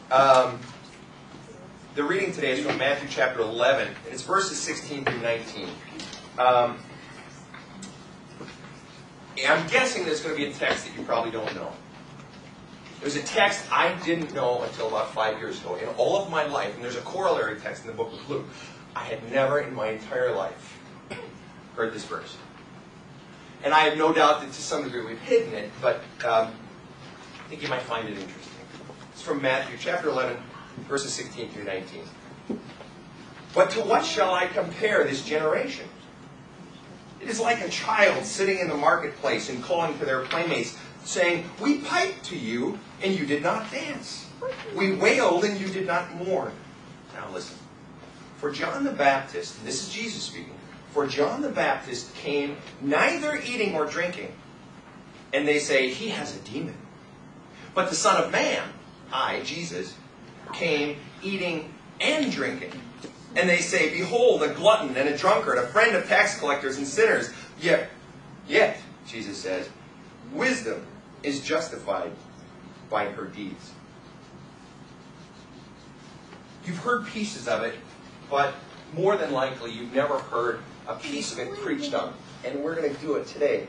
The reading today is from Matthew chapter 11, and it's verses 16 through 19. I'm guessing there's going to be a text that you probably don't know. There's a text I didn't know until about 5 years ago. In all of my life, and there's a corollary text in the book of Luke, I had never in my entire life heard this verse. And I have no doubt that to some degree we've hidden it, but I think you might find it interesting. It's from Matthew chapter 11, verses 16 through 19. But to what shall I compare this generation? It is like a child sitting in the marketplace and calling to their playmates, saying, we piped to you, and you did not dance. We wailed, and you did not mourn. Now listen. For John the Baptist, and this is Jesus speaking, for John the Baptist came neither eating or drinking, and they say, he has a demon. But the Son of Man, I, Jesus, came eating and drinking. And they say, behold, a glutton and a drunkard, a friend of tax collectors and sinners. Yet, Jesus says, wisdom is justified by her deeds. You've heard pieces of it, but more than likely you've never heard a piece of it preached on. And we're going to do it today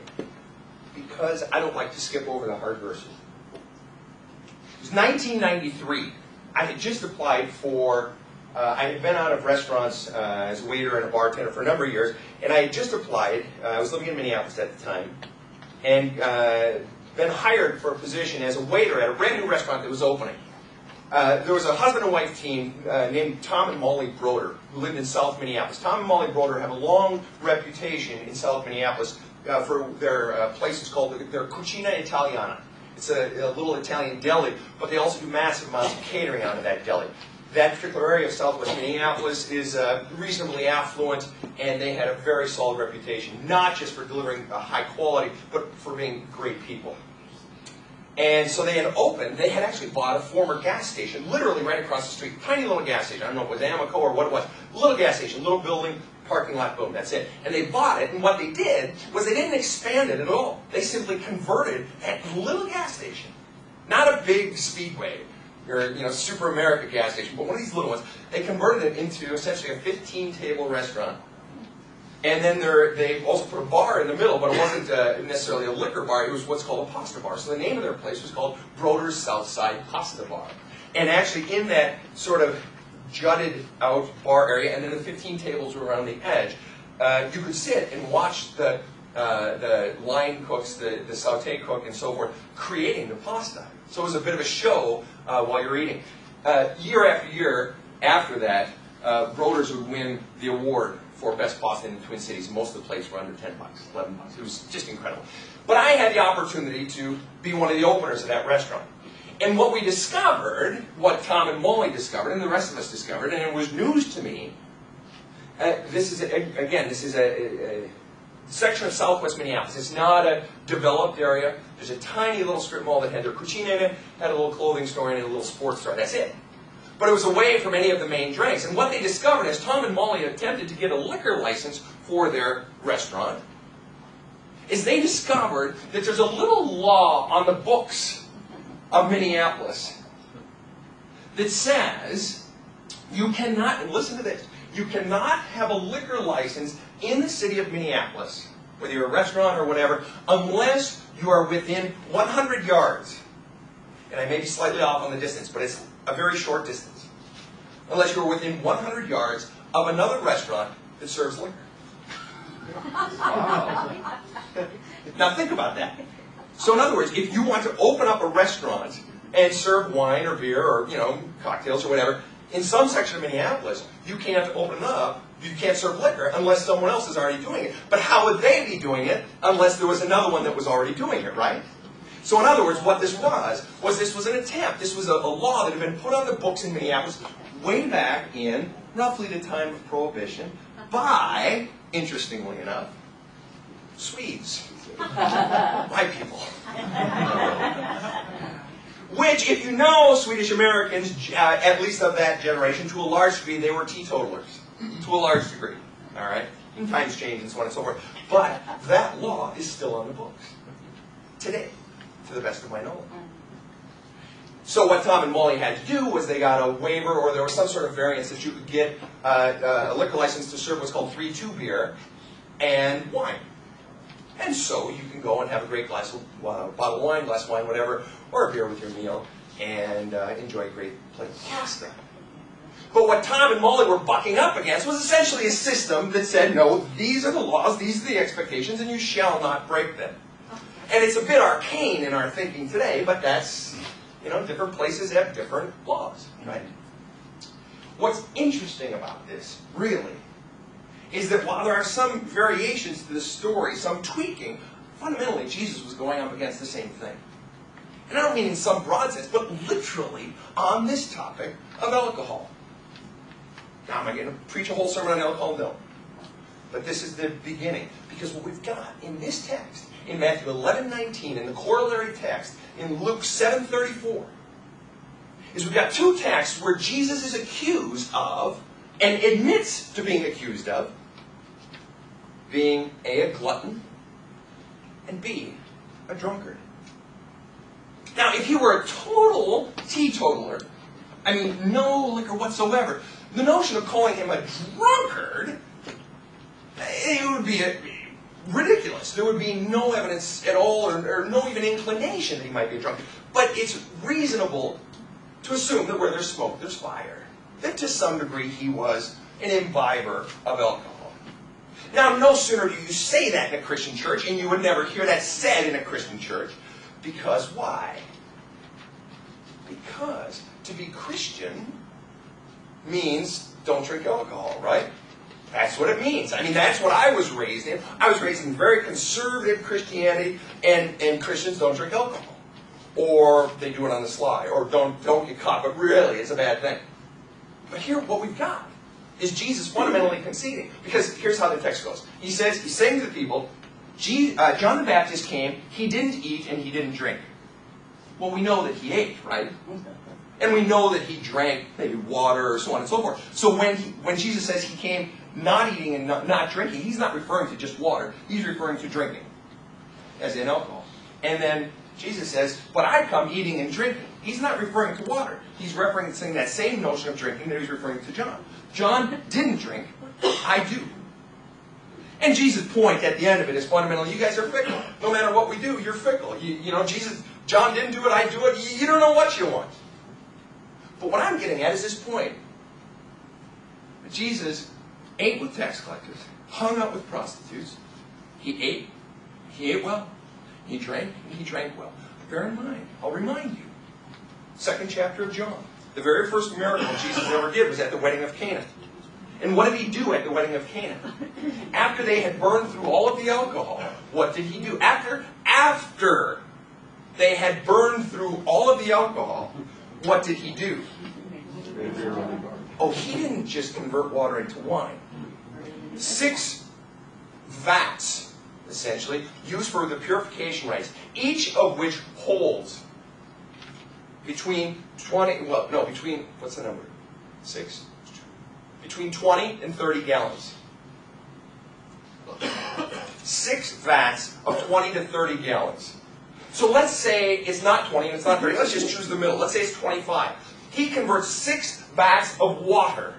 because I don't like to skip over the hard verses. It was 1993. I had just applied for, I had been out of restaurants as a waiter and a bartender for a number of years, and I had just applied. I was living in Minneapolis at the time, and been hired for a position as a waiter at a brand new restaurant that was opening. There was a husband and wife team named Tom and Molly Broder who lived in South Minneapolis. Tom and Molly Broder have a long reputation in South Minneapolis for their places called their Cucina Italiana. It's a little Italian deli, but they also do massive amounts of catering out of that deli. That particular area of southwest Minneapolis is reasonably affluent, and they had a very solid reputation, not just for delivering high quality, but for being great people. And so they had opened, they had actually bought a former gas station, literally right across the street, tiny little gas station. I don't know if it was Amoco or what it was. Little gas station, little building, parking lot, boom, that's it. And they bought it, and what they did was they didn't expand it at all. They simply converted that little gas station, not a big Speedway, or Super America gas station, but one of these little ones. They converted it into essentially a 15-table restaurant. And then they also put a bar in the middle, but it wasn't necessarily a liquor bar. It was what's called a pasta bar. So the name of their place was called Broder's Southside Pasta Bar. And actually in that sort of jutted out bar area, and then the 15 tables were around the edge, you could sit and watch the line cooks, the saute cook, and so forth, creating the pasta. So it was a bit of a show while you're eating. Year after year after that, Broder's would win the award for best pasta in the Twin Cities. Most of the plates were under $10, $11. It was just incredible. But I had the opportunity to be one of the openers of that restaurant. And what we discovered, what Tom and Molly discovered, and the rest of us discovered, and it was news to me, this is a section of southwest Minneapolis. It's not a developed area. There's a tiny little strip mall that had their cucina in it, had a little clothing store in it, a little sports store. That's it. But it was away from any of the main drinks. And what they discovered is Tom and Molly attempted to get a liquor license for their restaurant, is they discovered that there's a little law on the books of Minneapolis that says you cannot, and listen to this, you cannot have a liquor license in the city of Minneapolis, whether you're a restaurant or whatever, unless you are within 100 yards. And I may be slightly off on the distance, but it's a very short distance. Unless you're within 100 yards of another restaurant that serves liquor. Wow. Now think about that. So in other words, if you want to open up a restaurant and serve wine or beer or cocktails or whatever, in some section of Minneapolis, you can't open it up, you can't serve liquor unless someone else is already doing it. But how would they be doing it unless there was another one that was already doing it, right? So in other words, what this was an attempt. This was a law that had been put on the books in Minneapolis way back in roughly the time of Prohibition by, interestingly enough, Swedes. White people. Which, if you know Swedish Americans, at least of that generation, to a large degree, they were teetotalers. To a large degree. All right? And times change and so on and so forth. But that law is still on the books. Today. To the best of my knowledge. So what Tom and Molly had to do was they got a waiver, or there was some sort of variance that you could get a liquor license to serve what's called 3-2 beer and wine. And so you can go and have a great bottle of wine, glass of wine, whatever, or a beer with your meal, and enjoy a great plate of pasta. But what Tom and Molly were bucking up against was essentially a system that said, no, these are the laws, these are the expectations, and you shall not break them. And it's a bit arcane in our thinking today, but that's, different places have different laws, right? What's interesting about this, really, is that while there are some variations to the story, some tweaking, fundamentally Jesus was going up against the same thing. And I don't mean in some broad sense, but literally on this topic of alcohol. Now, am I going to preach a whole sermon on alcohol? No. But this is the beginning. Because what we've got in this text, in Matthew 11:19, in the corollary text, in Luke 7:34, is we've got two texts where Jesus is accused of, and admits to being accused of, being A, a glutton, and B, a drunkard. Now, if he were a total teetotaler, I mean, no liquor whatsoever, the notion of calling him a drunkard, it would be ridiculous. There would be no evidence at all, or no even inclination that he might be a drunkard. But it's reasonable to assume that where there's smoke, there's fire. That to some degree he was an imbiber of alcohol. Now, no sooner do you say that in a Christian church, and you would never hear that said in a Christian church, because why? Because to be Christian means don't drink alcohol, right? That's what it means. I mean, that's what I was raised in. I was raised in very conservative Christianity, and Christians don't drink alcohol. Or they do it on the sly, or don't get caught, but really it's a bad thing. But here, what we've got is Jesus fundamentally conceding. Because here's how the text goes. He's saying to the people, John the Baptist came, he didn't eat and he didn't drink. Well, we know that he ate, right? And we know that he drank maybe water or so on and so forth. So when Jesus says he came not eating and not drinking, he's not referring to just water. He's referring to drinking, as in alcohol. And then Jesus says, but I come eating and drinking. He's not referring to water. He's referencing that same notion of drinking that he's referring to John. John didn't drink. I do. And Jesus' point at the end of it is fundamentally, you guys are fickle. No matter what we do, you're fickle. John didn't do it, I do it. You don't know what you want. But what I'm getting at is this point. Jesus ate with tax collectors, hung out with prostitutes. He ate well. He drank well. Bear in mind, I'll remind you, 2nd chapter of John. The very first miracle Jesus ever did was at the wedding of Cana. And what did he do at the wedding of Cana? After they had burned through all of the alcohol, what did he do? After they had burned through all of the alcohol, what did he do? Oh, he didn't just convert water into wine. 6 vats, essentially, used for the purification rites, each of which holds between 20 and 30 gallons. 6 vats of 20 to 30 gallons. So let's say it's not 20 and it's not 30. Let's just choose the middle. Let's say it's 25. He converts 6 vats of water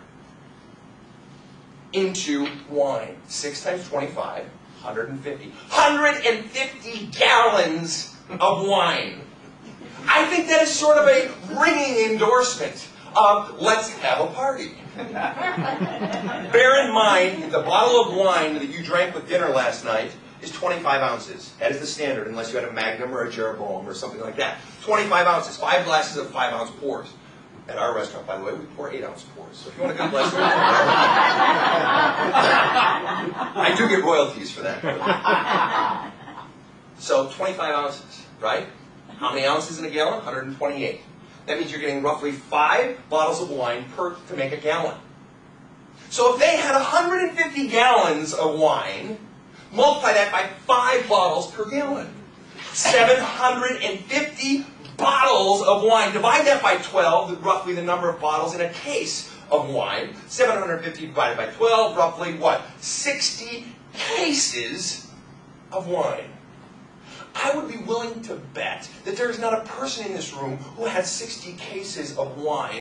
into wine. 6 times 25, 150. 150 gallons of wine. I think that is sort of a ringing endorsement of let's have a party. Bear in mind, the bottle of wine that you drank with dinner last night is 25 ounces. That is the standard, unless you had a Magnum or a Jeroboam or something like that. 25 ounces, 5 glasses of 5-ounce pours. At our restaurant, by the way, we pour 8-ounce pours. So if you want a good glass of wine, I do get royalties for that. So 25 ounces, right? How many ounces in a gallon? 128. That means you're getting roughly 5 bottles of wine to make a gallon. So if they had 150 gallons of wine, multiply that by 5 bottles per gallon. 750 bottles of wine. Divide that by 12, roughly the number of bottles in a case of wine. 750 divided by 12, roughly what? 60 cases of wine. I would be willing to bet that there is not a person in this room who had 60 cases of wine